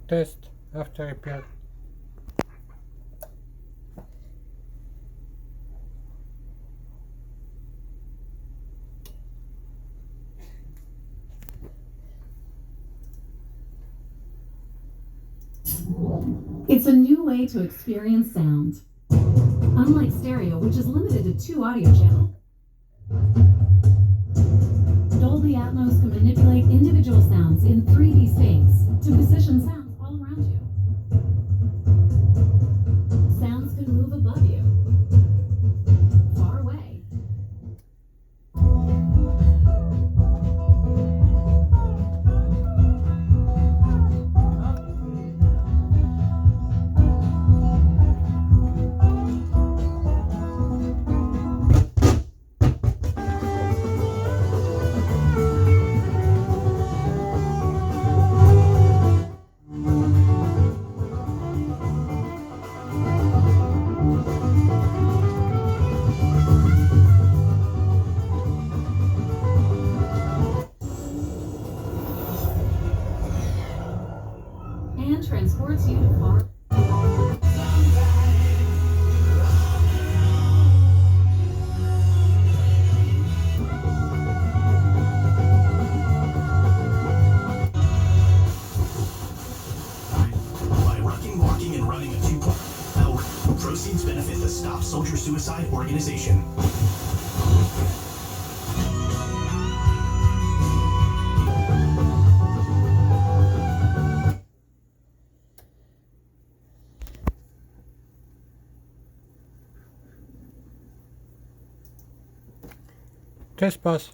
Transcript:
Test after repair. It's a new way to experience sound. Unlike stereo, which is limited to 2 audio channels, Dolby Atmos can manipulate individual sounds in 3D space to position sounds all around you. Sounds can move above you, far away. And transports you to far. By rocking, walking, and running a 2-hour, proceeds benefit the Stop Soldier Suicide organization. Test pass.